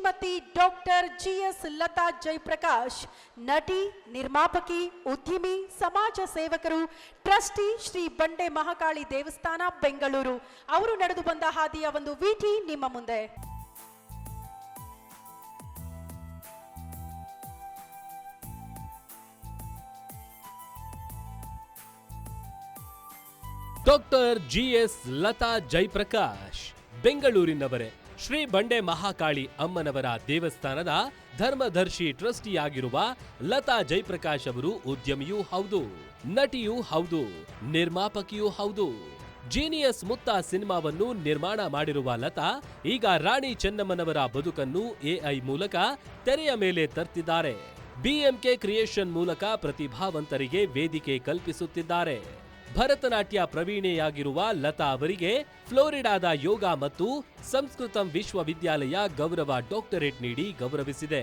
Shrimati doctor GS Latha Jayaprakash, ನಟಿ, ನಿರ್ಮಾಪಕಿ, ಉದ್ಯಮಿ, ಸಮಾಜ ಸೇವಕರು, ಟ್ರಸ್ಟಿ ಶ್ರೀ ಬಂಡೆ ಮಹಾಕಾಳಿ ದೇವಸ್ಥಾನ ಬೆಂಗಳೂರು ಅವರು ನಡೆದು ಬಂದ ಹಾದಿಯ ಒಂದು ವಿಟಿ ನಿಮ್ಮ ಮುಂದೆ. ಡಾಕ್ಟರ್ ಜಿಎಸ್ ಲತಾ ಜಯಪ್ರಕಾಶ್ ಬೆಂಗಳೂರಿನವರೇ. ಶ್ರೀ ಬಂಡೆ ಮಹಾಕಾಳಿ ಅಮ್ಮನವರ ದೇವಸ್ಥಾನದ ಧರ್ಮದರ್ಶಿ ಟ್ರಸ್ಟಿಯಾಗಿರುವ ಲತಾ ಜಯಪ್ರಕಾಶ್ ಅವರು ಉದ್ಯಮಿಯೂ ಹೌದು, ನಟಿಯೂ ಹೌದು, ನಿರ್ಮಾಪಕಿಯೂ ಹೌದು. ಜೀನಿಯಸ್ ಮುತ್ತ ಸಿನಿಮಾವನ್ನು ನಿರ್ಮಾಣ ಮಾಡಿರುವ ಲತಾ ಈಗ ರಾಣಿ ಚೆನ್ನಮ್ಮನವರ ಬದುಕನ್ನು ಎಐ ಮೂಲಕ ತೆರೆಯ ಮೇಲೆ ತರ್ತಿದ್ದಾರೆ. ಬಿಎಂಕೆ ಕ್ರಿಯೇಷನ್ ಮೂಲಕ ಪ್ರತಿಭಾವಂತರಿಗೆ ವೇದಿಕೆ ಕಲ್ಪಿಸುತ್ತಿದ್ದಾರೆ. ಭರತನಾಟ್ಯ ಪ್ರವೀಣೆಯಾಗಿರುವ ಲತಾ ಅವರಿಗೆ ಫ್ಲೋರಿಡಾದ ಯೋಗ ಮತ್ತು ಸಂಸ್ಕೃತಂ ವಿಶ್ವವಿದ್ಯಾಲಯ ಗೌರವ ಡಾಕ್ಟರೇಟ್ ನೀಡಿ ಗೌರವಿಸಿದೆ.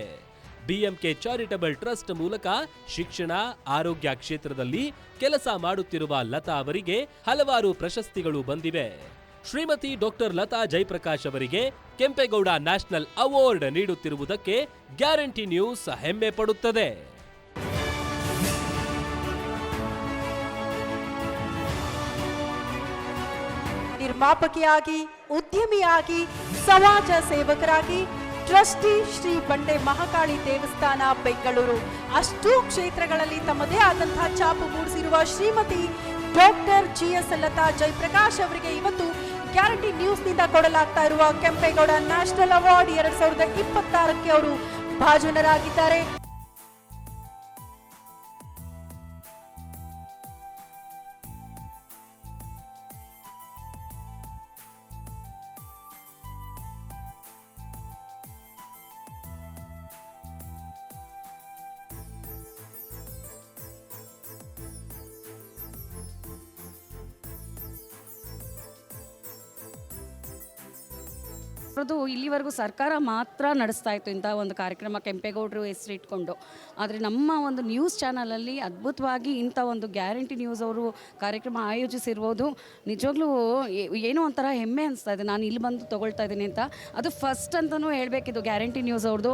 ಬಿಎಂಕೆ ಚಾರಿಟಬಲ್ ಟ್ರಸ್ಟ್ ಮೂಲಕ ಶಿಕ್ಷಣ, ಆರೋಗ್ಯ ಕ್ಷೇತ್ರದಲ್ಲಿ ಕೆಲಸ ಮಾಡುತ್ತಿರುವ ಲತಾ ಅವರಿಗೆ ಹಲವಾರು ಪ್ರಶಸ್ತಿಗಳು ಬಂದಿವೆ. ಶ್ರೀಮತಿ ಡಾಕ್ಟರ್ ಲತಾ ಜಯಪ್ರಕಾಶ್ ಅವರಿಗೆ ಕೆಂಪೇಗೌಡ ನ್ಯಾಷನಲ್ ಅವಾರ್ಡ್ ನೀಡುತ್ತಿರುವುದಕ್ಕೆ ಗ್ಯಾರಂಟಿ ನ್ಯೂಸ್ ಹೆಮ್ಮೆ ಪಡುತ್ತದೆ. ನಿರ್ಮಾಪಕಿಯಾಗಿ, ಉದ್ಯಮಿಯಾಗಿ, ಸಮಾಜ ಸೇವಕರಾಗಿ, ಟ್ರಸ್ಟಿ ಶ್ರೀ ಬಂಡೆ ಮಹಾಕಾಳಿ ದೇವಸ್ಥಾನ ಬೆಂಗಳೂರು ಅಷ್ಟೂ ಕ್ಷೇತ್ರಗಳಲ್ಲಿ ತಮ್ಮದೇ ಆದಂತಹ ಛಾಪು ಮೂಡಿಸಿರುವ ಶ್ರೀಮತಿ ಡಾಕ್ಟರ್ ಜಿಎಸ್ ಲತಾ ಜಯಪ್ರಕಾಶ್ ಅವರಿಗೆ ಇವತ್ತು ಗ್ಯಾರಂಟಿ ನ್ಯೂಸ್ನಿಂದ ಕೊಡಲಾಗ್ತಾ ಇರುವ ಕೆಂಪೇಗೌಡ ನ್ಯಾಷನಲ್ ಅವಾರ್ಡ್ 2026ಕ್ಕೆ ಅವರು ಭಾಜನರಾಗಿದ್ದಾರೆ. ಇಲ್ಲಿವರೆಗೂ ಸರ್ಕಾರ ಮಾತ್ರ ನಡೆಸ್ತಾ ಇತ್ತು ಇಂಥ ಒಂದು ಕಾರ್ಯಕ್ರಮ, ಕೆಂಪೇಗೌಡರು ಹೆಸರಿಟ್ಕೊಂಡು. ಆದರೆ ನಮ್ಮ ಒಂದು ನ್ಯೂಸ್ ಚಾನಲಲ್ಲಿ ಅದ್ಭುತವಾಗಿ ಇಂಥ ಒಂದು ಗ್ಯಾರಂಟಿ ನ್ಯೂಸ್ ಅವರು ಕಾರ್ಯಕ್ರಮ ಆಯೋಜಿಸಿರ್ಬೋದು. ನಿಜವಾಗ್ಲೂ ಏನೋ ಒಂಥರ ಹೆಮ್ಮೆ ಅನಿಸ್ತಾ ಇದೆ, ನಾನು ಇಲ್ಲಿ ಬಂದು ತೊಗೊಳ್ತಾ ಇದ್ದೀನಿ ಅಂತ. ಅದು ಫಸ್ಟ್ ಅಂತಲೂ ಹೇಳಬೇಕಿದ್ದು ಗ್ಯಾರಂಟಿ ನ್ಯೂಸ್ ಅವ್ರದ್ದು.